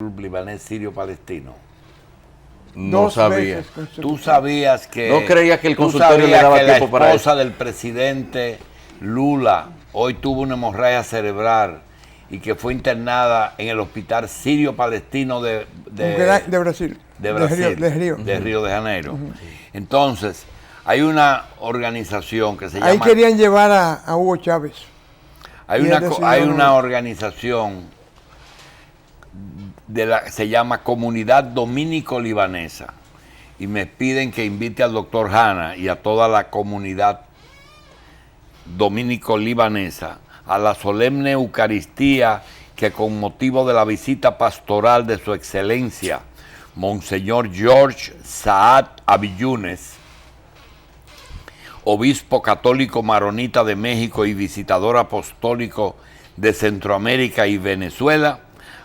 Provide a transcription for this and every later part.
libanés sirio-palestino. No sabía. Tú sabías que... No creía que el consultorio le daba tiempo para eso. La esposa del presidente Lula hoy tuvo una hemorragia cerebral y que fue internada en el hospital sirio-palestino de Brasil. De Río de Janeiro. Entonces, hay una organización que se llama... Ahí querían llevar a Hugo Chávez. Hay una organización se llama Comunidad Dominico-Libanesa y me piden que invite al doctor Hanna y a toda la comunidad dominico-libanesa a la solemne Eucaristía que con motivo de la visita pastoral de su excelencia Monseñor George Saad Abillunes, obispo católico maronita de México y visitador apostólico de Centroamérica y Venezuela,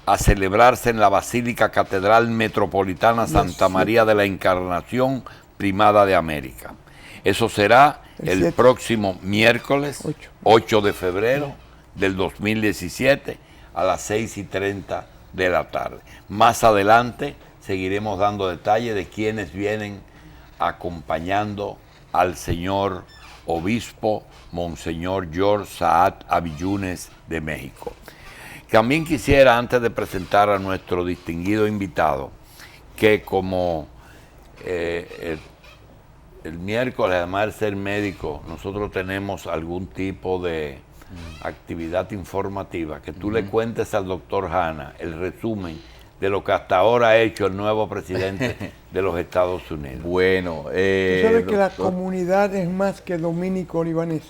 a celebrarse en la Basílica Catedral Metropolitana Santa María de la Encarnación, Primada de América. Eso será el próximo miércoles 8 de febrero del 2017 a las 6:30 de la tarde. Más adelante seguiremos dando detalles de quienes vienen acompañando al señor obispo Monseñor George Saad Abillunes de México. También quisiera, antes de presentar a nuestro distinguido invitado, que como el miércoles, además de ser médico, nosotros tenemos algún tipo de actividad informativa, que tú le cuentes al doctor Hanna el resumen de lo que hasta ahora ha hecho el nuevo presidente de los Estados Unidos. Bueno, tú sabes que la comunidad es más que dominico-libanés.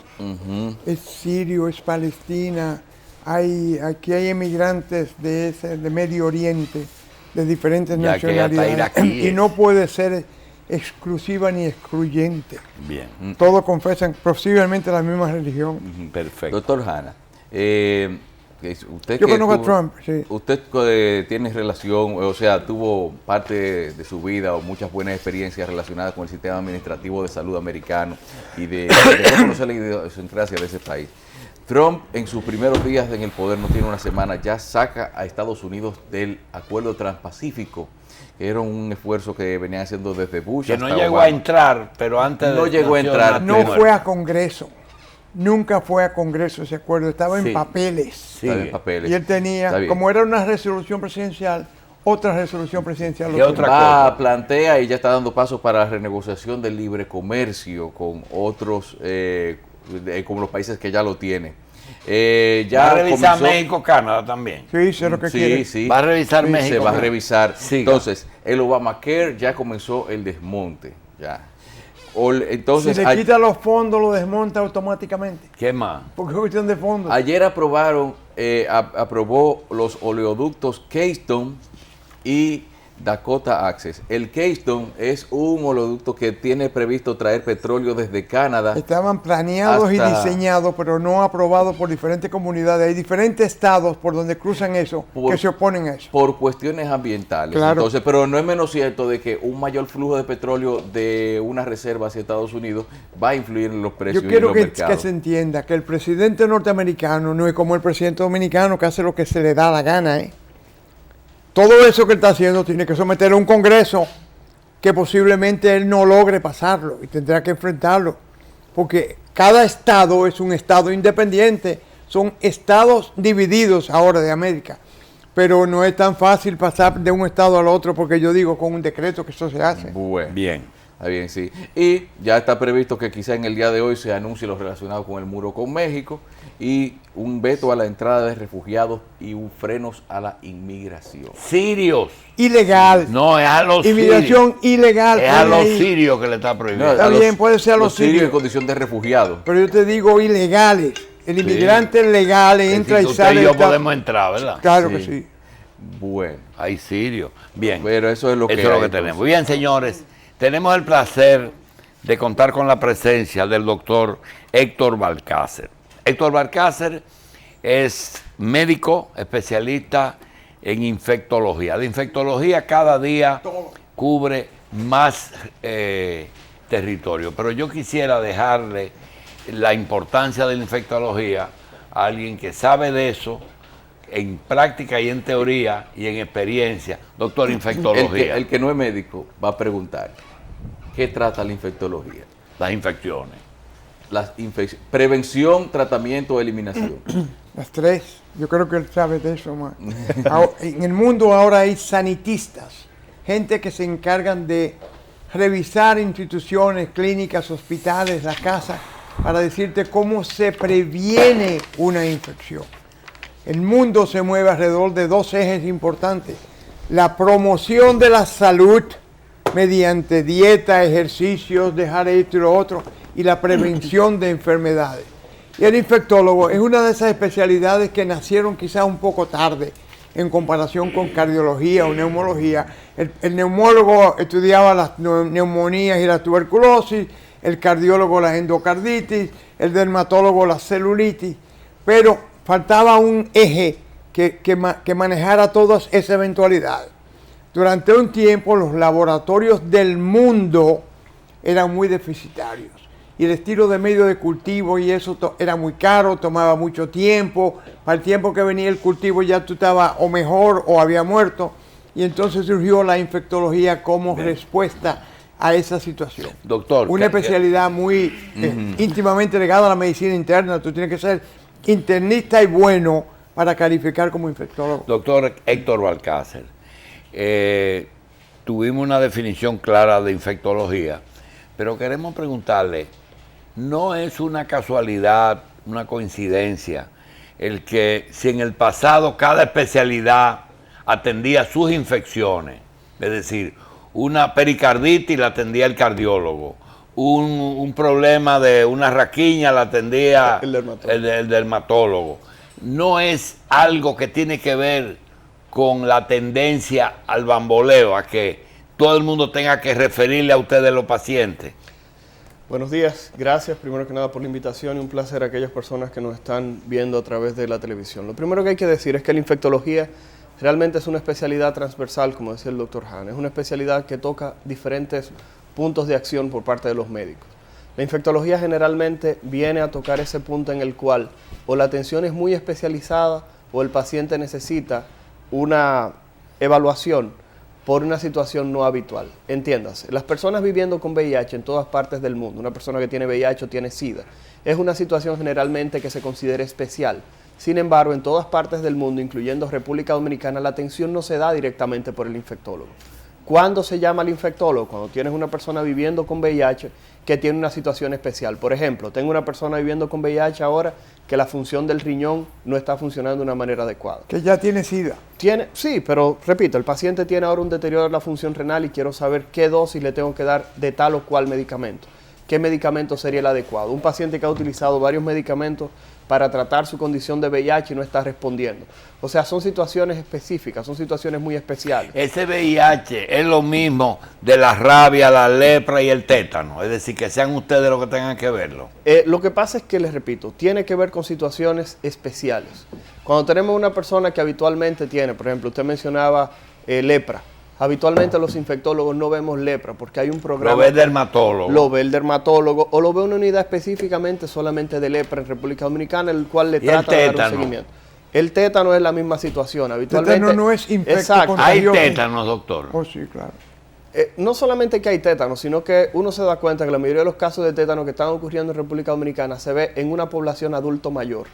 Es sirio, es palestina. Aquí hay emigrantes de Medio Oriente, de diferentes nacionalidades, y no puede ser exclusiva ni excluyente. Bien. Todos confesan posiblemente la misma religión. Perfecto. Doctor Hanna, usted yo conozco a Trump, sí. Usted tiene relación, o sea, tuvo parte de su vida o muchas buenas experiencias relacionadas con el sistema administrativo de salud americano y de conocer la idiosincrasia de ese país. Trump, en sus primeros días en el poder, no tiene una semana, ya saca a Estados Unidos del acuerdo transpacífico, que era un esfuerzo que venían haciendo desde Bush que hasta no llegó Obama. a entrar, pero antes no llegó a entrar. No fue a Congreso. Nunca fue a Congreso ese acuerdo, estaba en papeles. Sí. Estaba en papeles. Y él tenía, como era una resolución presidencial, otra resolución presidencial. ¿Qué otra cosa? Plantea y ya está dando pasos para la renegociación del libre comercio con otros, como los países que ya lo tienen. ¿Va a revisar México, Canadá también? Sí, sé lo que quiere. Sí. ¿Va a revisar México? Se va a revisar. Siga. Entonces, el Obamacare ya comenzó el desmonte. Ya. Entonces, si le quita los fondos, lo desmonta automáticamente. ¿Qué más? Porque es cuestión de fondos. Ayer aprobó los oleoductos Keystone y Dakota Access. El Keystone es un oleoducto que tiene previsto traer petróleo desde Canadá. Estaban planeados y diseñados, pero no aprobados por diferentes comunidades. Hay diferentes estados por donde cruzan eso, que se oponen a eso. Por cuestiones ambientales. Claro. Entonces, pero no es menos cierto de que un mayor flujo de petróleo de una reserva hacia Estados Unidos va a influir en los precios Yo quiero y en los mercados. que se entienda que el presidente norteamericano no es como el presidente dominicano que hace lo que se le da la gana, Todo eso que él está haciendo tiene que someter a un Congreso que posiblemente él no logre pasarlo y tendrá que enfrentarlo. Porque cada estado es un estado independiente. Son estados divididos ahora de América. Pero no es tan fácil pasar de un estado al otro porque yo digo con un decreto que eso se hace. Bueno. Bien. Está bien, sí. Y ya está previsto que quizá en el día de hoy se anuncie lo relacionado con el muro con México y un veto a la entrada de refugiados y un frenos a la inmigración. Sirios. Ilegal. No, es a los Inmigración ilegal. Es a los sirios que le está prohibido. Está bien, puede ser a los sirios en condición de refugiados. Pero yo te digo ilegales. El inmigrante legal entra y sale. Usted y yo podemos entrar, ¿verdad? Claro que sí. Bueno. Hay sirios. Bien. Pero eso es lo que tenemos. Bien, señores. Tenemos el placer de contar con la presencia del doctor Héctor Balcácer. Héctor Balcácer es médico especialista en infectología. La infectología cada día cubre más territorio, pero yo quisiera dejarle la importancia de la infectología a alguien que sabe de eso, en práctica y en teoría y en experiencia, doctor, infectología. El que no es médico va a preguntar, ¿qué trata la infectología? Las infecciones. Prevención, tratamiento, eliminación. Las tres. Yo creo que él sabe de eso más. En el mundo ahora hay sanitistas, gente que se encargan de revisar instituciones, clínicas, hospitales, la casa, para decirte cómo se previene una infección. El mundo se mueve alrededor de dos ejes importantes: la promoción de la salud mediante dieta, ejercicios, dejar esto y lo otro, y la prevención de enfermedades. Y el infectólogo es una de esas especialidades que nacieron quizás un poco tarde en comparación con cardiología o neumología. El neumólogo estudiaba las neumonías y la tuberculosis, el cardiólogo las endocarditis, el dermatólogo la celulitis, pero faltaba un eje que manejara todas esas eventualidades. Durante un tiempo los laboratorios del mundo eran muy deficitarios y el estilo de medio de cultivo y eso era muy caro, tomaba mucho tiempo. Para el tiempo que venía el cultivo ya tú estabas o mejor o había muerto, y entonces surgió la infectología como respuesta a esa situación. Doctor, una especialidad muy íntimamente ligada a la medicina interna. Tú tienes que ser internista y bueno para calificar como infectólogo. Doctor Héctor Balcácer, tuvimos una definición clara de infectología, pero queremos preguntarle, ¿no es una casualidad, una coincidencia, el que si en el pasado cada especialidad atendía sus infecciones, es decir, una pericarditis la atendía el cardiólogo, un problema de una raquiña la atendía el dermatólogo? ¿No es algo que tiene que ver con la tendencia al bamboleo, a que todo el mundo tenga que referirle a ustedes los pacientes? Buenos días, gracias primero que nada por la invitación y un placer a aquellas personas que nos están viendo a través de la televisión. Lo primero que hay que decir es que la infectología realmente es una especialidad transversal, como decía el doctor Hahn. Es una especialidad que toca diferentes puntos de acción por parte de los médicos. La infectología generalmente viene a tocar ese punto en el cual o la atención es muy especializada o el paciente necesita una evaluación por una situación no habitual. Entiéndase, las personas viviendo con VIH en todas partes del mundo, una persona que tiene VIH o tiene SIDA, es una situación generalmente que se considera especial. Sin embargo, en todas partes del mundo, incluyendo República Dominicana, la atención no se da directamente por el infectólogo. ¿Cuándo se llama al infectólogo? Cuando tienes una persona viviendo con VIH que tiene una situación especial. Por ejemplo, tengo una persona viviendo con VIH ahora que la función del riñón no está funcionando de una manera adecuada. Que ya tiene SIDA. Sí, pero repito, el paciente tiene ahora un deterioro de la función renal y quiero saber qué dosis le tengo que dar de tal o cual medicamento. ¿Qué medicamento sería el adecuado? Un paciente que ha utilizado varios medicamentos para tratar su condición de VIH y no está respondiendo. O sea, son situaciones específicas, son situaciones muy especiales. Ese VIH es lo mismo de la rabia, la lepra y el tétano, es decir, que sean ustedes los que tengan que verlo. Lo que pasa es que, les repito, tiene que ver con situaciones especiales. Cuando tenemos una persona que habitualmente tiene, por ejemplo, usted mencionaba lepra. Habitualmente los infectólogos no vemos lepra porque hay un programa... Lo ve el dermatólogo. Lo ve el dermatólogo o lo ve una unidad específicamente solamente de lepra en República Dominicana, el cual le trata de dar un seguimiento. El tétano es la misma situación. Habitualmente, el tétano no es infecto contagioso. Hay tétanos, doctor. Oh, sí, claro. No solamente que hay tétano, sino que uno se da cuenta que la mayoría de los casos de tétano que están ocurriendo en República Dominicana se ve en una población adulto mayor.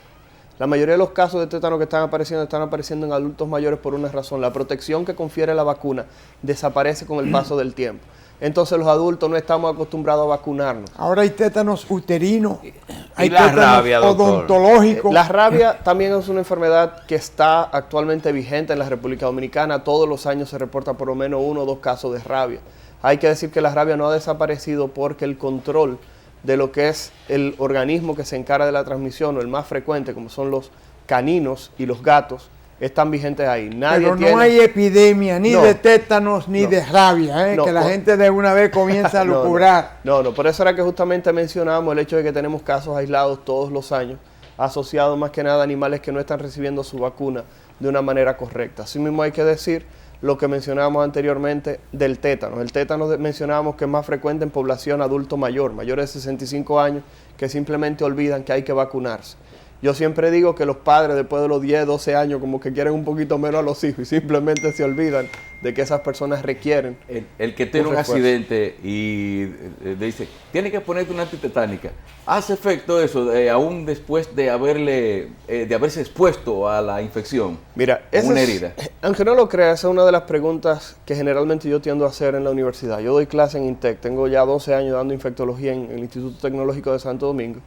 La mayoría de los casos de tétano que están apareciendo en adultos mayores por una razón. La protección que confiere la vacuna desaparece con el paso del tiempo. Entonces los adultos no estamos acostumbrados a vacunarnos. Ahora hay tétanos uterinos, hay la tétanos rabia, odontológicos. La rabia también es una enfermedad que está actualmente vigente en la República Dominicana. Todos los años se reporta por lo menos 1 o 2 casos de rabia. Hay que decir que la rabia no ha desaparecido porque el control de lo que es el organismo que se encarga de la transmisión, o el más frecuente, como son los caninos y los gatos, están vigentes ahí. Pero no hay epidemia ni de tétanos ni de rabia, que la gente de una vez comienza a lucubrar. No, por eso era que justamente mencionábamos el hecho de que tenemos casos aislados todos los años, asociados más que nada a animales que no están recibiendo su vacuna de una manera correcta. Así mismo hay que decir lo que mencionábamos anteriormente del tétano. El tétano mencionábamos que es más frecuente en población adulto mayor, mayores de 65 años, que simplemente olvidan que hay que vacunarse. Yo siempre digo que los padres después de los 10, 12 años como que quieren un poquito menos a los hijos y simplemente se olvidan de que esas personas requieren. El que tiene un accidente y dice, tiene que ponerte una antitetánica. ¿Hace efecto eso aún después de haberse expuesto a la infección? Mira, una herida. Aunque no lo creas, esa es una de las preguntas que generalmente yo tiendo a hacer en la universidad. Yo doy clase en INTEC, tengo ya 12 años dando infectología en el Instituto Tecnológico de Santo Domingo.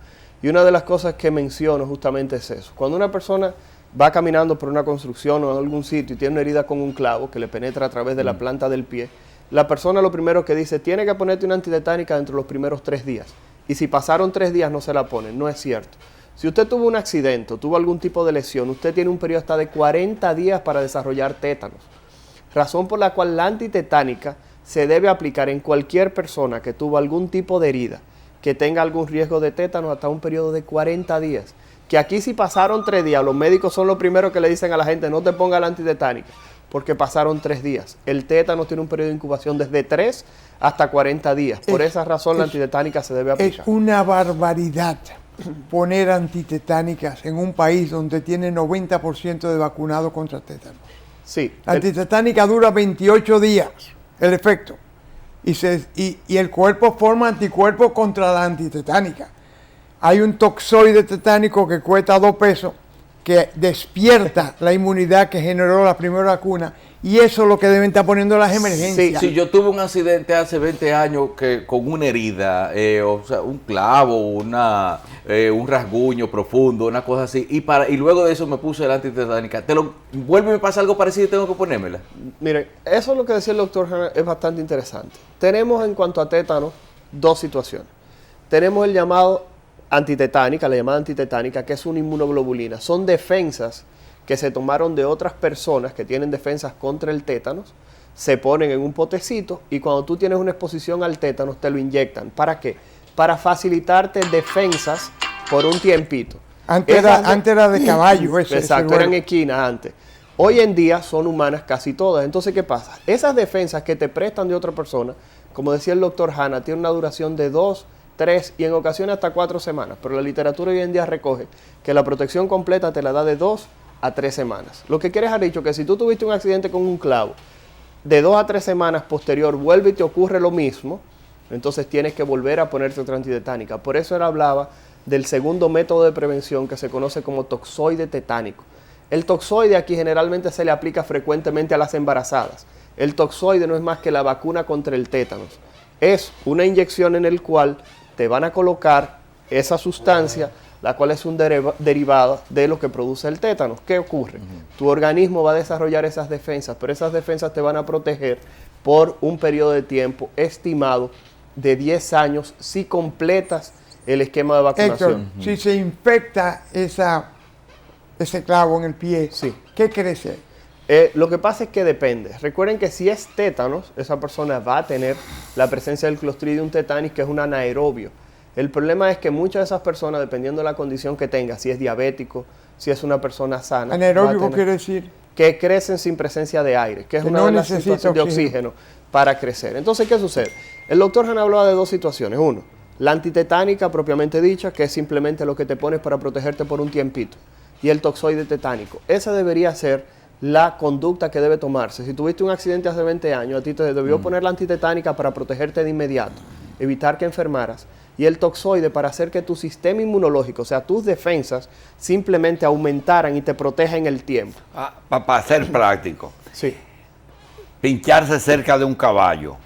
Y una de las cosas que menciono justamente es eso. Cuando una persona va caminando por una construcción o en algún sitio y tiene una herida con un clavo que le penetra a través de la planta del pie, la persona lo primero que dice, tiene que ponerte una antitetánica dentro de los primeros 3 días. Y si pasaron 3 días no se la ponen. No es cierto. Si usted tuvo un accidente o tuvo algún tipo de lesión, usted tiene un periodo hasta de 40 días para desarrollar tétanos. Razón por la cual la antitetánica se debe aplicar en cualquier persona que tuvo algún tipo de herida, que tenga algún riesgo de tétano hasta un periodo de 40 días. Que aquí si pasaron 3 días, los médicos son los primeros que le dicen a la gente, no te ponga la antitetánica, porque pasaron 3 días. El tétano tiene un periodo de incubación desde 3 hasta 40 días. Por esa razón la antitetánica se debe aplicar. Es una barbaridad poner antitetánicas en un país donde tiene 90% de vacunados contra tétano. Sí. La antitetánica dura 28 días, el efecto. Y el cuerpo forma anticuerpos contra la antitetánica. Hay un toxoide tetánico que cuesta $2 que despierta la inmunidad que generó la primera vacuna, y eso es lo que deben estar poniendo las emergencias. Sí, yo tuve un accidente hace 20 años con una herida, o sea, un clavo, un rasguño profundo, una cosa así, y luego de eso me puse la antitetánica. ¿Vuelve y me pasa algo parecido y tengo que ponérmela? Mire, eso es lo que decía el doctor Hanna, es bastante interesante. Tenemos en cuanto a tétano 2 situaciones. Tenemos el llamado antitetánica, la llamada antitetánica, que es una inmunoglobulina. Son defensas que se tomaron de otras personas que tienen defensas contra el tétanos, se ponen en un potecito y cuando tú tienes una exposición al tétanos te lo inyectan. ¿Para qué? Para facilitarte defensas por un tiempito. Antes era de caballo. Exacto, eran equinas antes. Hoy en día son humanas casi todas. Entonces, ¿qué pasa? Esas defensas que te prestan de otra persona, como decía el doctor Hanna, tienen una duración de 2, 3 y en ocasiones hasta 4 semanas. Pero la literatura hoy en día recoge que la protección completa te la da de 2 a 3 semanas. Lo que quiere dejar dicho que si tú tuviste un accidente con un clavo, de 2 a 3 semanas posterior vuelve y te ocurre lo mismo, entonces tienes que volver a ponerte otra antitetánica. Por eso él hablaba del segundo método de prevención que se conoce como toxoide tetánico. El toxoide aquí generalmente se le aplica frecuentemente a las embarazadas. El toxoide no es más que la vacuna contra el tétanos. Es una inyección en el cual te van a colocar esa sustancia, la cual es un derivado de lo que produce el tétano. ¿Qué ocurre? Tu organismo va a desarrollar esas defensas, pero esas defensas te van a proteger por un periodo de tiempo estimado de 10 años si completas el esquema de vacunación. Héctor, si se infecta ese clavo en el pie, sí, ¿qué crece? Lo que pasa es que depende. Recuerden que si es tétanos, esa persona va a tener la presencia del Clostridium tetanus, que es un anaerobio. El problema es que muchas de esas personas, dependiendo de la condición que tenga, si es diabético, si es una persona sana... Anaeróbico quiere decir... que crecen sin presencia de aire, que es una de las situaciones de oxígeno para crecer. Entonces, ¿qué sucede? El doctor Hanna hablaba de 2 situaciones. Uno, la antitetánica propiamente dicha, que es simplemente lo que te pones para protegerte por un tiempito. Y el toxoide tetánico. Esa debería ser la conducta que debe tomarse. Si tuviste un accidente hace 20 años, a ti te debió poner la antitetánica para protegerte de inmediato, evitar que enfermaras. Y el toxoide para hacer que tu sistema inmunológico, o sea, tus defensas, simplemente aumentaran y te protejan en el tiempo. Para ser práctico. Sí. Pincharse cerca de un caballo,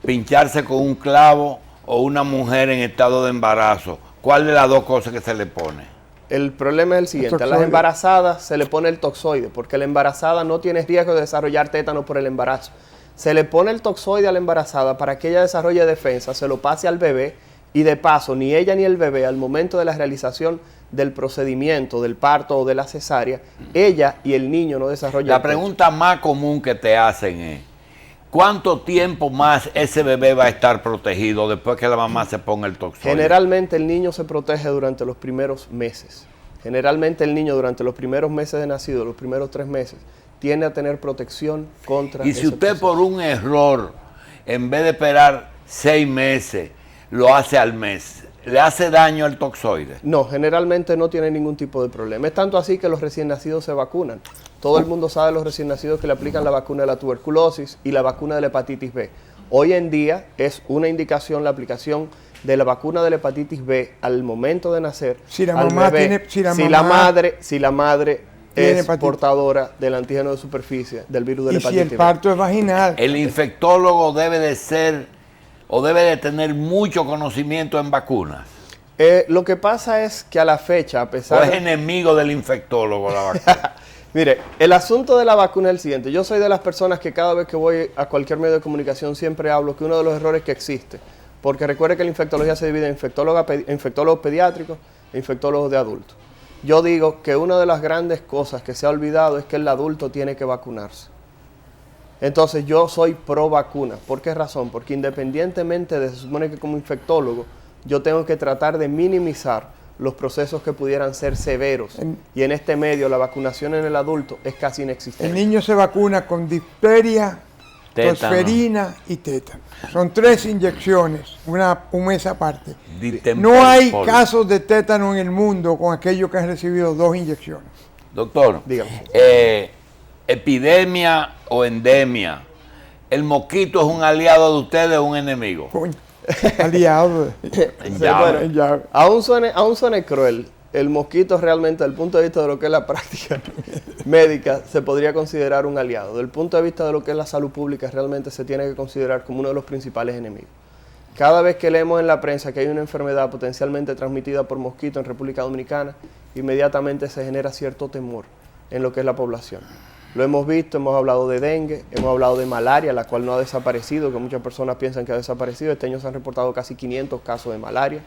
pincharse con un clavo o una mujer en estado de embarazo. ¿Cuál de las 2 cosas que se le pone? El problema es el siguiente. A las embarazadas se le pone el toxoide, porque la embarazada no tiene riesgo de desarrollar tétano por el embarazo. Se le pone el toxoide a la embarazada para que ella desarrolle defensa, se lo pase al bebé, y de paso, ni ella ni el bebé, al momento de la realización del procedimiento, del parto o de la cesárea, ella y el niño no desarrollan. La pregunta más común que te hacen es, ¿cuánto tiempo más ese bebé va a estar protegido después que la mamá se ponga el toxoide? Generalmente el niño se protege durante los primeros meses. Generalmente el niño durante los primeros meses de nacido, los primeros 3 meses, tiende a tener protección contra... Y si usted por un error, en vez de esperar 6 meses, lo hace al mes, ¿Le hace daño el toxoide? No, generalmente no tiene ningún tipo de problema. Es tanto así que los recién nacidos se vacunan. Todo el mundo sabe los recién nacidos que le aplican la vacuna de la tuberculosis y la vacuna de la hepatitis B. Hoy en día es una indicación la aplicación de la vacuna de la hepatitis B al momento de nacer. Si la al mamá bebé, tiene, si la madre tiene es portadora del antígeno de superficie del virus de la y si hepatitis el parto es vaginal. El infectólogo debe de ser o debe de tener mucho conocimiento en vacunas. Lo que pasa es que a la fecha, a ¿O pesar es de... enemigo del infectólogo la vacuna? Mire, el asunto de la vacuna es el siguiente. Yo soy de las personas que cada vez que voy a cualquier medio de comunicación siempre hablo que uno de los errores que existe, porque recuerde que la infectología se divide en infectólogos pediátricos e infectólogos de adultos. Yo digo que una de las grandes cosas que se ha olvidado es que el adulto tiene que vacunarse. Entonces yo soy pro vacuna. ¿Por qué razón? Porque independientemente de, se supone que como infectólogo, yo tengo que tratar de minimizar los procesos que pudieran ser severos. Y en este medio la vacunación en el adulto es casi inexistente. El niño se vacuna con difteria, Tétano. tosferina y tétano. Son 3 inyecciones, un mes aparte. Distemper No hay polio. casos de tétano en el mundo con aquellos que han recibido 2 inyecciones. Doctor, Dígame. epidemia o endemia, ¿el mosquito es un aliado de ustedes o un enemigo? Coño, aliado. Ya, Bueno, ya. aún suene cruel, el mosquito realmente, desde el punto de vista de lo que es la práctica médica, se podría considerar un aliado. Desde el punto de vista de lo que es la salud pública, realmente se tiene que considerar como uno de los principales enemigos. Cada vez que leemos en la prensa que hay una enfermedad potencialmente transmitida por mosquito en República Dominicana, inmediatamente se genera cierto temor en lo que es la población. Lo hemos visto, hemos hablado de dengue, hemos hablado de malaria, la cual no ha desaparecido, que muchas personas piensan que ha desaparecido. Este año se han reportado casi 500 casos de malaria.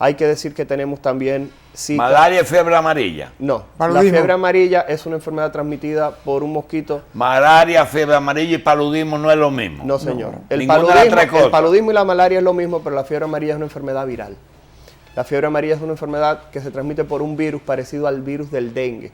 Hay que decir que tenemos también Zika. Malaria y fiebre amarilla. No, Paludismo. la fiebre amarilla es una enfermedad transmitida por un mosquito. Malaria, fiebre amarilla y paludismo no es lo mismo. No, señor. Ninguna de las tres El cosas. paludismo y la malaria es lo mismo, pero la fiebre amarilla es una enfermedad viral. La fiebre amarilla es una enfermedad que se transmite por un virus parecido al virus del dengue,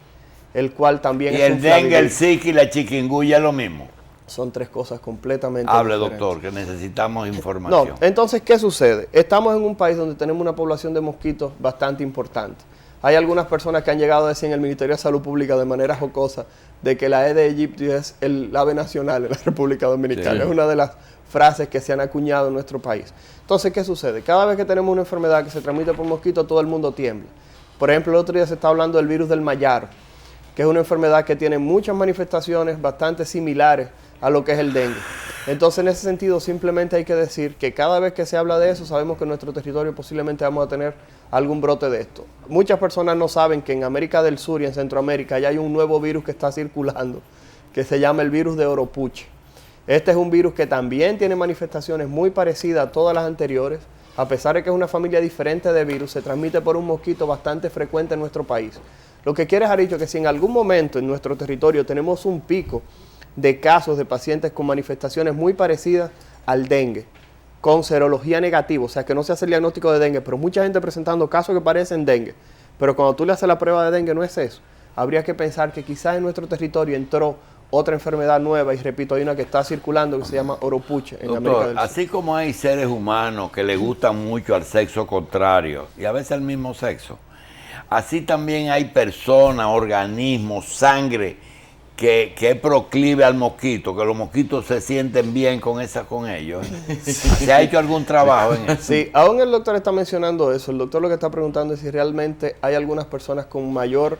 el cual también Y es el un dengue, el flavivirus. Zika y la chikungunya es lo mismo. Son 3 cosas completamente Hable, diferentes. doctor, que necesitamos No, información. entonces, ¿qué sucede? Estamos en un país donde tenemos una población de mosquitos bastante importante. Hay algunas personas que han llegado a decir en el Ministerio de Salud Pública de manera jocosa de que la Aedes aegypti es el ave nacional en la República Dominicana. Sí. Es una de las frases que se han acuñado en nuestro país. Entonces, ¿qué sucede? Cada vez que tenemos una enfermedad que se transmite por mosquito, todo el mundo tiembla. Por ejemplo, el otro día se está hablando del virus del mayaro, que es una enfermedad que tiene muchas manifestaciones bastante similares a lo que es el dengue. Entonces, en ese sentido, simplemente hay que decir que cada vez que se habla de eso, sabemos que en nuestro territorio posiblemente vamos a tener algún brote de esto. Muchas personas no saben que en América del Sur y en Centroamérica ya hay un nuevo virus que está circulando, que se llama el virus de Oropuche. Este es un virus que también tiene manifestaciones muy parecidas a todas las anteriores. A pesar de que es una familia diferente de virus, se transmite por un mosquito bastante frecuente en nuestro país. Lo que quiere dejar dicho que si en algún momento en nuestro territorio tenemos un pico de casos de pacientes con manifestaciones muy parecidas al dengue, con serología negativa, o sea que no se hace el diagnóstico de dengue, pero mucha gente presentando casos que parecen dengue, pero cuando tú le haces la prueba de dengue no es eso. Habría que pensar que quizás en nuestro territorio entró otra enfermedad nueva, y repito, hay una que está circulando que se llama Oropuche en América Doctor, del Sur. así como hay seres humanos que le gustan mucho al sexo contrario y a veces al mismo sexo, así también hay personas, organismos, sangre que es proclive al mosquito, que los mosquitos se sienten bien con ellos. ¿Se ha hecho algún trabajo en eso? Sí, aún el doctor está mencionando eso. El doctor lo que está preguntando es si realmente hay algunas personas con mayor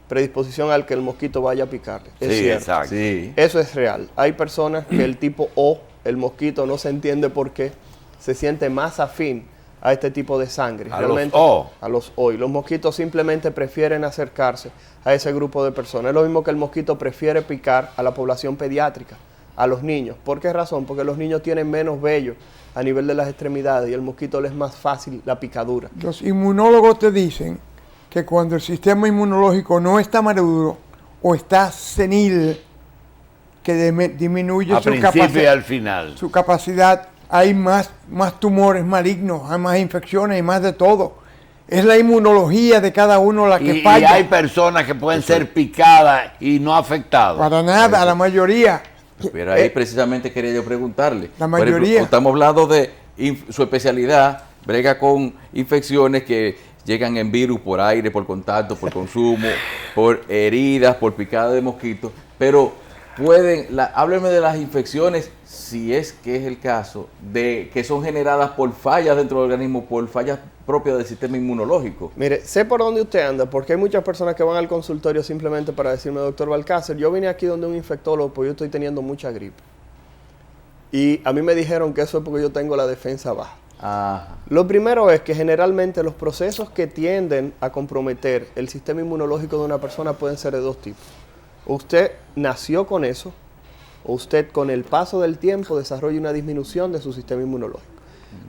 predisposición al que el mosquito vaya a picarle. Es Sí, cierto. exacto. Sí. Eso es real. Hay personas que el tipo O, el mosquito, no se entiende por qué, se siente más afín a este tipo de sangre. A los O. A los O. Y los mosquitos simplemente prefieren acercarse a ese grupo de personas. Es lo mismo que el mosquito prefiere picar a la población pediátrica, a los niños. ¿Por qué razón? Porque los niños tienen menos vello a nivel de las extremidades y el mosquito les es más fácil la picadura. Los inmunólogos te dicen que cuando el sistema inmunológico no está maduro o está senil, que disminuye Al principio y al final. su capacidad, hay más tumores malignos, hay más infecciones y más de todo. Es la inmunología de cada uno la que Y falla. hay personas que pueden ser picadas y no afectadas. Para nada, la mayoría. Pero ahí precisamente quería yo preguntarle. La Por ejemplo, mayoría. estamos hablando de su especialidad, brega con infecciones que llegan en virus por aire, por contacto, por consumo, por heridas, por picada de mosquitos, pero hábleme de las infecciones, si es que es el caso, de que son generadas por fallas dentro del organismo, por fallas propias del sistema inmunológico. Mire, sé por dónde usted anda, porque hay muchas personas que van al consultorio simplemente para decirme, doctor Balcácer, yo vine aquí donde un infectólogo porque yo estoy teniendo mucha gripe. Y a mí me dijeron que eso es porque yo tengo la defensa baja. Ajá. Lo primero es que generalmente los procesos que tienden a comprometer el sistema inmunológico de una persona pueden ser de dos tipos. Usted nació con eso, o usted con el paso del tiempo desarrolla una disminución de su sistema inmunológico.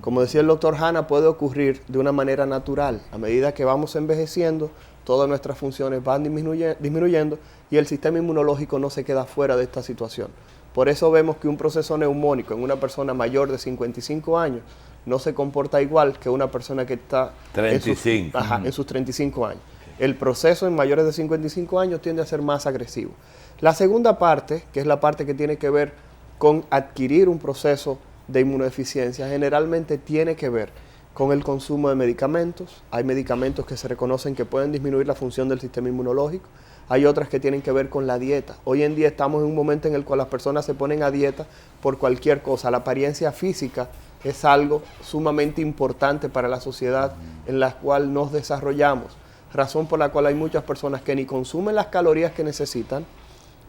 Como decía el doctor Hanna, puede ocurrir de una manera natural. A medida que vamos envejeciendo, todas nuestras funciones van disminuyendo y el sistema inmunológico no se queda fuera de esta situación. Por eso vemos que un proceso neumónico en una persona mayor de 55 años no se comporta igual que una persona que está 35. En sus 35 años. El proceso en mayores de 55 años tiende a ser más agresivo. La segunda parte, que es la parte que tiene que ver con adquirir un proceso de inmunodeficiencia, generalmente tiene que ver con el consumo de medicamentos. Hay medicamentos que se reconocen que pueden disminuir la función del sistema inmunológico. Hay otras que tienen que ver con la dieta. Hoy en día estamos en un momento en el cual las personas se ponen a dieta por cualquier cosa. La apariencia física es algo sumamente importante para la sociedad en la cual nos desarrollamos. Razón por la cual hay muchas personas que ni consumen las calorías que necesitan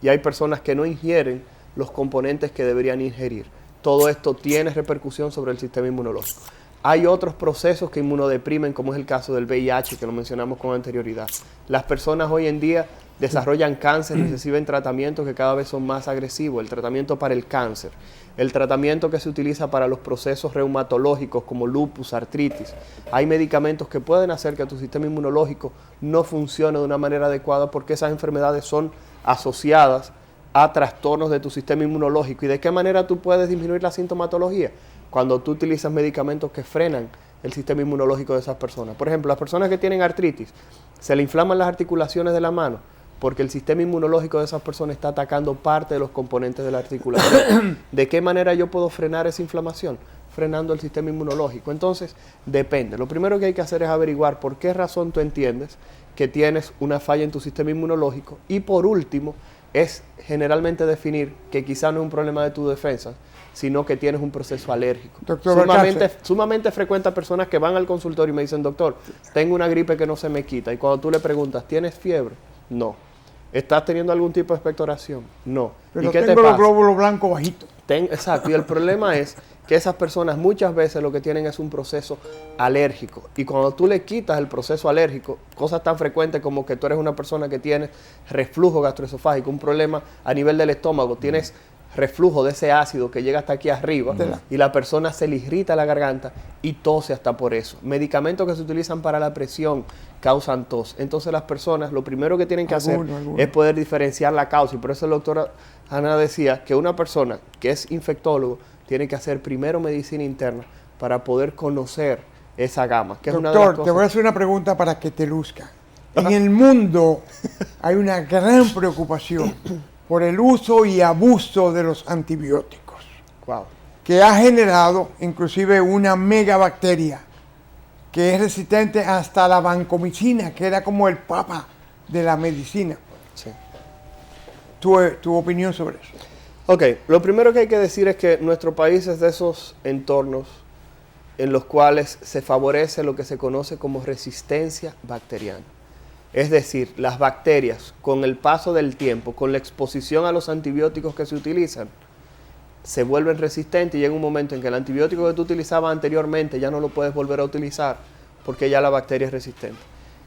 y hay personas que no ingieren los componentes que deberían ingerir. Todo esto tiene repercusión sobre el sistema inmunológico. Hay otros procesos que inmunodeprimen, como es el caso del VIH, que lo mencionamos con anterioridad. Las personas hoy en día desarrollan cáncer y reciben tratamientos que cada vez son más agresivos. El tratamiento para el cáncer, el tratamiento que se utiliza para los procesos reumatológicos como lupus, artritis. Hay medicamentos que pueden hacer que tu sistema inmunológico no funcione de una manera adecuada porque esas enfermedades son asociadas a trastornos de tu sistema inmunológico. ¿Y de qué manera tú puedes disminuir la sintomatología? Cuando tú utilizas medicamentos que frenan el sistema inmunológico de esas personas. Por ejemplo, las personas que tienen artritis, se le inflaman las articulaciones de la mano porque el sistema inmunológico de esas personas está atacando parte de los componentes de la articulación. ¿De qué manera yo puedo frenar esa inflamación? Frenando el sistema inmunológico. Entonces, depende. Lo primero que hay que hacer es averiguar por qué razón tú entiendes que tienes una falla en tu sistema inmunológico. Y por último, es generalmente definir que quizá no es un problema de tu defensa, sino que tienes un proceso alérgico. Doctor Sumamente frecuente a personas que van al consultorio y me dicen, doctor, tengo una gripe que no se me quita. Y cuando tú le preguntas, ¿tienes fiebre? No. ¿Estás teniendo algún tipo de expectoración? No. Pero ¿Y qué tengo te pasa? los glóbulos blancos bajitos. Exacto. Y el problema es que esas personas muchas veces lo que tienen es un proceso alérgico. Y cuando tú le quitas el proceso alérgico, cosas tan frecuentes como que tú eres una persona que tiene reflujo gastroesofágico, un problema a nivel del estómago, tienes reflujo de ese ácido que llega hasta aquí arriba y la persona se le irrita la garganta y tose hasta por eso. Medicamentos que se utilizan para la presión causan tos. Entonces las personas lo primero que tienen que hacer es poder diferenciar la causa. Y por eso el doctor Hanna decía que una persona que es infectólogo tiene que hacer primero medicina interna para poder conocer esa gama. Que Doctor, es una de las cosas. te voy a hacer una pregunta para que te luzca. En el mundo hay una gran preocupación por el uso y abuso de los antibióticos, Wow. que ha generado inclusive una megabacteria que es resistente hasta la vancomicina, que era como el papa de la medicina. Sí. ¿Tu opinión sobre eso? Ok, lo primero que hay que decir es que nuestro país es de esos entornos en los cuales se favorece lo que se conoce como resistencia bacteriana. Es decir, las bacterias, con el paso del tiempo, con la exposición a los antibióticos que se utilizan, se vuelven resistentes y llega un momento en que el antibiótico que tú utilizabas anteriormente ya no lo puedes volver a utilizar porque ya la bacteria es resistente.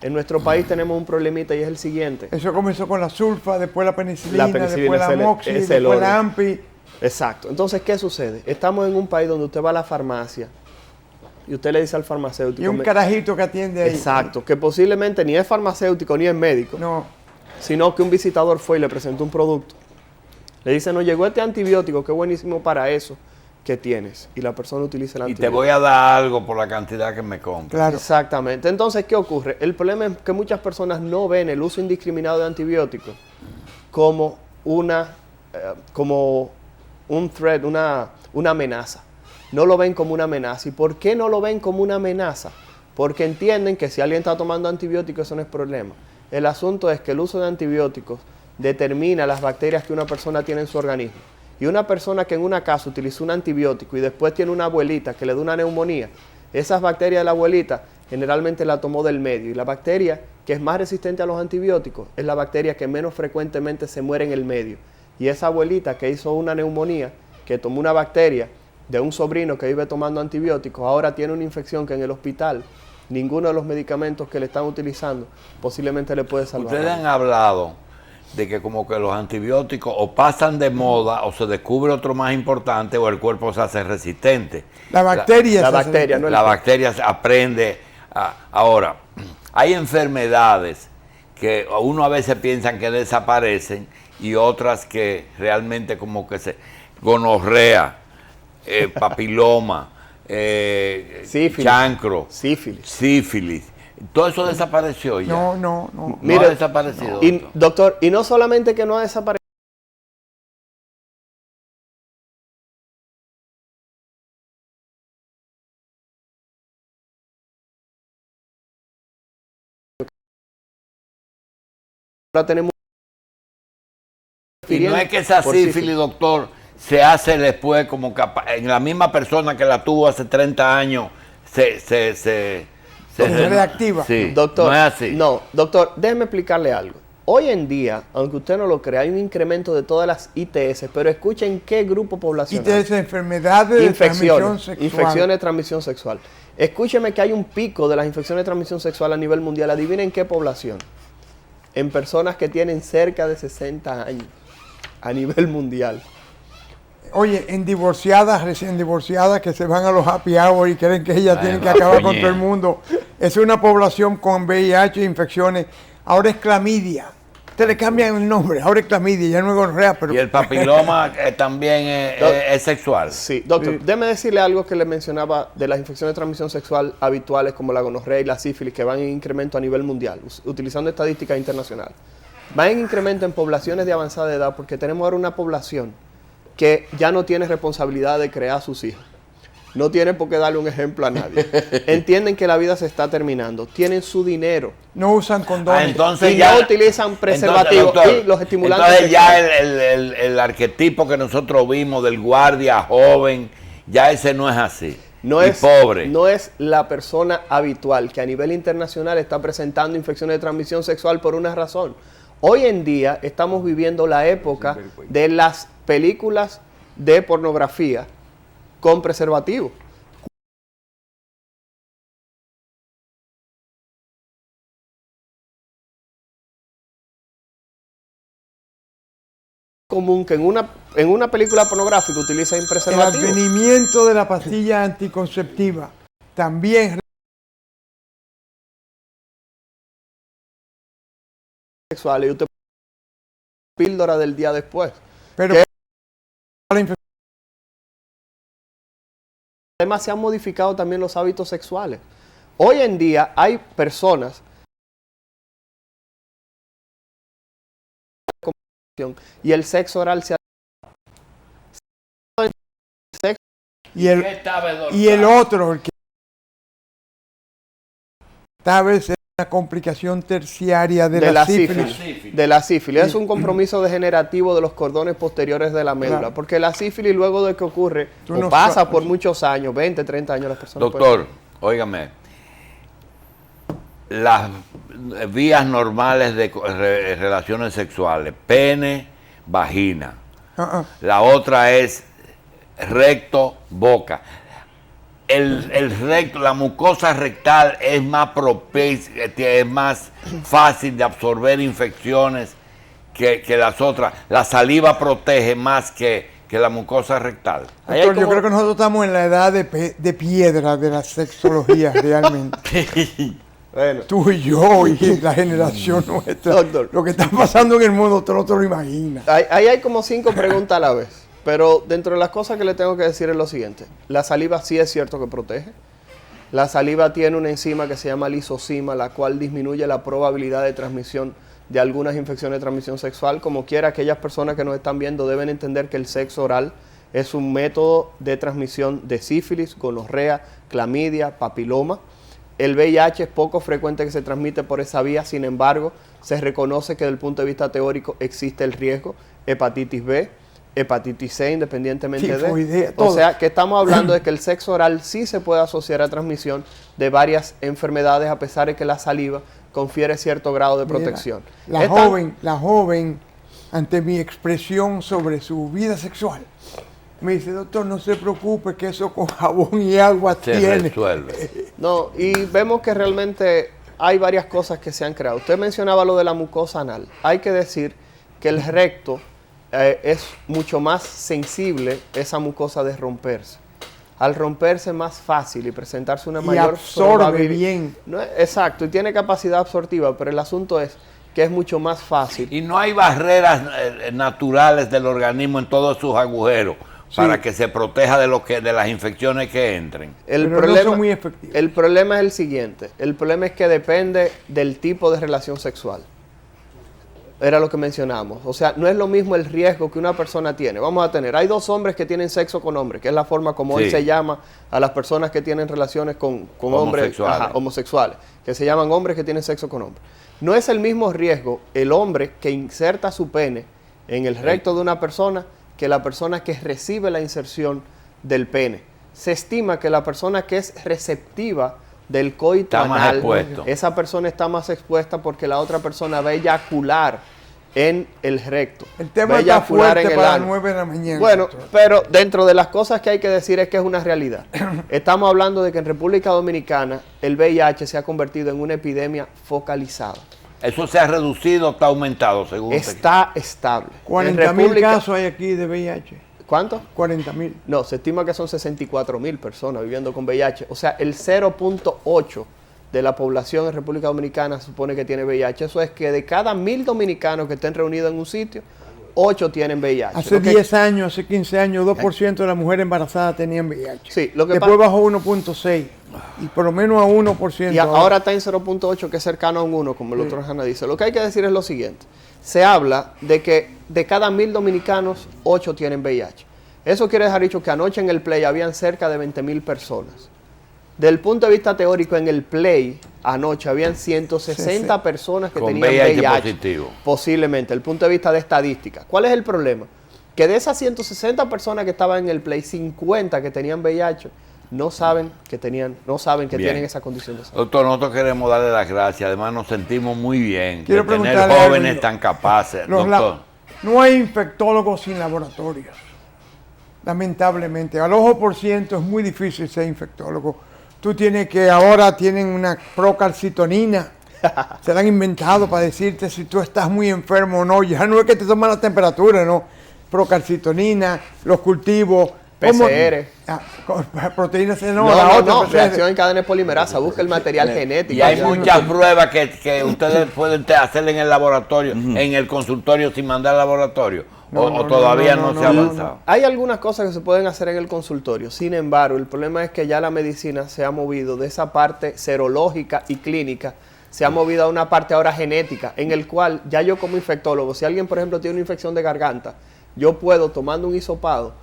En nuestro país tenemos un problemita y es el siguiente. Eso comenzó con la sulfa, después la penicilina, después la es moxi, el después orden. la ampi. Exacto. Entonces, ¿qué sucede? Estamos en un país donde usted va a la farmacia y usted le dice al farmacéutico... Y un carajito que atiende ahí. Exacto, que posiblemente ni es farmacéutico ni es médico, No, sino que un visitador fue y le presentó un producto. Le dice, no, llegó este antibiótico, qué buenísimo para eso que tienes. Y la persona utiliza el Y antibiótico. te voy a dar algo por la cantidad que me compras. claro. Exactamente. Entonces, ¿qué ocurre? El problema es que muchas personas no ven el uso indiscriminado de antibióticos como como un threat, una amenaza. no lo ven como una amenaza. ¿Y por qué no lo ven como una amenaza? Porque entienden que si alguien está tomando antibióticos, eso no es problema. El asunto es que el uso de antibióticos determina las bacterias que una persona tiene en su organismo. Y una persona que en una casa utilizó un antibiótico y después tiene una abuelita que le da una neumonía, esas bacterias de la abuelita generalmente la tomó del medio. Y la bacteria que es más resistente a los antibióticos es la bacteria que menos frecuentemente se muere en el medio. Y esa abuelita que hizo una neumonía, que tomó una bacteria de un sobrino que vive tomando antibióticos, ahora tiene una infección que en el hospital ninguno de los medicamentos que le están utilizando posiblemente le puede salvar. Ustedes han hablado de que como que los antibióticos o pasan de moda o se descubre otro más importante o el cuerpo se hace resistente. La bacteria. La bacteria, no el La cuerpo. bacteria aprende. Ahora, hay enfermedades que uno a veces piensan que desaparecen y otras que realmente como que se... Gonorrea, papiloma, Sífilis. chancro, Sífilis. sífilis. Todo eso desapareció ya. No. No Mira, ha desaparecido. Y, doctor, y no solamente que no ha desaparecido, ahora tenemos... Y no es que esa por sífilis, doctor, se hace después como que en la misma persona que la tuvo hace 30 años, se reactiva. Sí, Doctor, no es así. No, doctor, déjeme explicarle algo. Hoy en día, aunque usted no lo crea, hay un incremento de todas las ITS, pero escuchen qué grupo poblacional. ITS, enfermedades de transmisión sexual. Infecciones de transmisión sexual. Escúcheme que hay un pico de las infecciones de transmisión sexual a nivel mundial. Adivinen qué población. En personas que tienen cerca de 60 años a nivel mundial. Oye, en divorciadas, recién divorciadas, que se van a los happy hour y creen que ellas tienen que acabar con todo el mundo. Es una población con VIH, infecciones. Ahora es clamidia. Ustedes le cambian el nombre. Ahora es clamidia, ya no es gonorrea, pero... Y el papiloma también es sexual. Sí, doctor, déjeme decirle algo que le mencionaba de las infecciones de transmisión sexual habituales como la gonorrea y la sífilis, que van en incremento a nivel mundial, utilizando estadísticas internacionales. Van en incremento en poblaciones de avanzada edad porque tenemos ahora una población que ya no tiene responsabilidad de crear a sus hijos. No tiene por qué darle un ejemplo a nadie. Entienden que la vida se está terminando. Tienen su dinero. No usan condones. Entonces Y ya, no utilizan preservativos. entonces, doctor, Y los estimulantes entonces ya sexuales. el arquetipo que nosotros vimos del guardia joven, ya ese no es así. No y es, pobre. no es la persona habitual que a nivel internacional está presentando infecciones de transmisión sexual por una razón. Hoy en día estamos viviendo la época de las películas de pornografía con preservativo. Común que en una película pornográfica utilicen El preservativo. advenimiento de la pastilla anticonceptiva también Sexuales y usted píldora del día después. pero ¿Qué? la infección Además se han modificado también los hábitos sexuales. Hoy en día hay personas y el sexo oral se ha y el otro, el que tal vez es una complicación terciaria de la sífilis. De la sífilis. Es un compromiso degenerativo de los cordones posteriores de la médula. Claro. Porque la sífilis luego de que ocurre, Tú o no pasa sabes. por muchos años, 20, 30 años las personas. Doctor, óigame, las vías normales de relaciones sexuales, pene, vagina. La otra es recto, boca. El recto, la mucosa rectal es más propicia, es más fácil de absorber infecciones que las otras. La saliva protege más que la mucosa rectal. Ahí hay Doctor, yo como- creo que nosotros estamos en la edad de piedra de la sexología realmente. Bueno, Tú y yo y la generación nuestra. Doctor. Lo que está pasando en el mundo, tú no te lo imaginas. ahí hay como 5 preguntas a la vez. Pero dentro de las cosas que le tengo que decir es lo siguiente. La saliva sí es cierto que protege. La saliva tiene una enzima que se llama lisozima, la cual disminuye la probabilidad de transmisión de algunas infecciones de transmisión sexual. Como quiera, aquellas personas que nos están viendo deben entender que el sexo oral Es un método de transmisión de sífilis, gonorrea, clamidia, papiloma. El VIH es poco frecuente que se transmite por esa vía, sin embargo, se reconoce que desde el punto de vista teórico existe el riesgo, hepatitis B, hepatitis C, independientemente tifoidea, de... todo. O sea, que estamos hablando de que el sexo oral sí se puede asociar a transmisión de varias enfermedades, a pesar de que la saliva confiere cierto grado de protección. La joven, ante mi expresión sobre su vida sexual, me dice, doctor, no se preocupe que eso con jabón y agua Se tiene. resuelve. No, y vemos que realmente hay varias cosas que se han creado. Usted mencionaba lo de la mucosa anal. Hay que decir que el recto es mucho más sensible esa mucosa de romperse. Al romperse es más fácil y presentarse una mayor absorbe probabilidad. bien. No, exacto, y tiene capacidad absortiva, pero el asunto es que es mucho más fácil. Y no hay barreras naturales del organismo en todos sus agujeros para que se proteja de las infecciones que entren. Pero no son muy efectivos. El problema es el siguiente. El problema es que depende del tipo de relación sexual. Era lo que mencionamos. O sea, no es lo mismo el riesgo que una persona tiene. Vamos a tener, hay dos hombres que tienen sexo con hombres, que es la forma como hoy se llama a las personas que tienen relaciones con hombres homosexuales, que se llaman hombres que tienen sexo con hombres. No es el mismo riesgo el hombre que inserta su pene en el recto de una persona que la persona que recibe la inserción del pene. Se estima que la persona que es receptiva del coito anal, esa persona está más expuesta porque la otra persona va a eyacular en el recto. El tema está fuerte para las 9 de la mañana. Bueno, pero dentro de las cosas que hay que decir es que es una realidad. Estamos hablando de que en República Dominicana el VIH se ha convertido en una epidemia focalizada. ¿Eso se ha reducido o está aumentado según Está estable. 40.000 casos hay aquí de VIH. ¿Cuánto? 40.000. No, se estima que son 64.000 personas viviendo con VIH. O sea, el 0.8 de la población en República Dominicana se supone que tiene VIH. Eso es que de cada 1.000 dominicanos que estén reunidos en un sitio, 8 tienen VIH. Hace 10 años, hace 15 años, 2% de las mujeres embarazadas tenían VIH. Sí, lo que después bajó 1.6 y por lo menos a 1%. Y ahora está en 0.8, que es cercano a un 1, como el doctor Hanna dice. Lo que hay que decir es lo siguiente. Se habla de que de cada 1.000 dominicanos, 8 tienen VIH. Eso quiere dejar dicho que anoche en el Play habían cerca de 20.000 personas. Del punto de vista teórico, en el Play, anoche habían 160 personas que tenían VIH positivo. Posiblemente, desde el punto de vista de estadística. ¿Cuál es el problema? Que de esas 160 personas que estaban en el Play, 50 que tenían VIH, no saben que tienen esa condición de salud. Doctor, nosotros queremos darle las gracias. Además, nos sentimos muy bien Quiero de tener preguntarle jóvenes tan capaces. Doctor. No hay infectólogos sin laboratorios. Lamentablemente. Al ojo por ciento es muy difícil ser infectólogo. Tú tienes que, ahora tienen una procalcitonina. Se la han inventado para decirte si tú estás muy enfermo o no. Ya no es que te toman la temperatura, no. Procalcitonina, los cultivos. PCR. Proteínas no, reacción en cadena de polimerasa, busca el material genético. Y hay muchas pruebas que ustedes pueden hacer en el laboratorio, en el consultorio sin mandar al laboratorio. Todavía no se ha avanzado. Hay algunas cosas que se pueden hacer en el consultorio. Sin embargo, el problema es que ya la medicina se ha movido de esa parte serológica y clínica, se ha movido a una parte ahora genética, en el cual ya yo como infectólogo, si alguien por ejemplo tiene una infección de garganta, yo puedo, tomando un hisopado,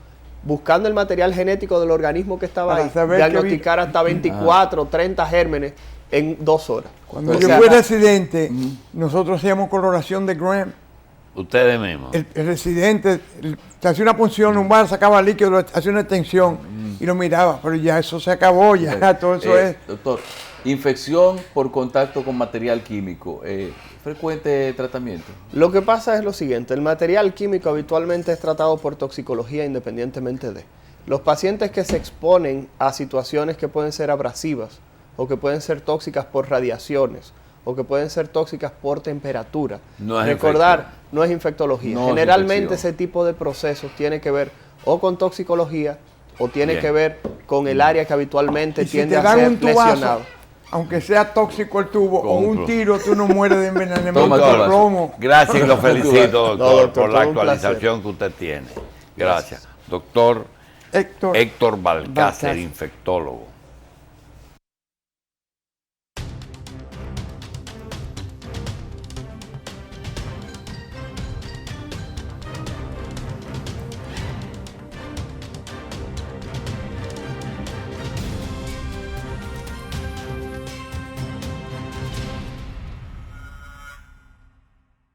buscando el material genético del organismo que estaba ahí, diagnosticar hasta 24 o 30 gérmenes en 2 horas. Cuando yo fui residente, nosotros hacíamos coloración de Gram. Ustedes mismos. El residente se hacía una punción en un bar, sacaba líquido, hacía una extensión y lo miraba, pero ya eso se acabó, ya todo eso es. Doctor, infección por contacto con material químico, frecuente tratamiento. Lo que pasa es lo siguiente, el material químico habitualmente es tratado por toxicología independientemente de. Los pacientes que se exponen a situaciones que pueden ser abrasivas o que pueden ser tóxicas por radiaciones o que pueden ser tóxicas por temperatura. No es infectología. Generalmente ese tipo de procesos tiene que ver o con toxicología o tiene que ver con el área que habitualmente tiende a ser lesionado. Aunque sea tóxico el tubo o un tiro, tú no mueres de envenenamiento por plomo. Gracias y lo felicito, doctor, por la actualización que usted tiene. Gracias. Doctor Héctor Balcácer, infectólogo.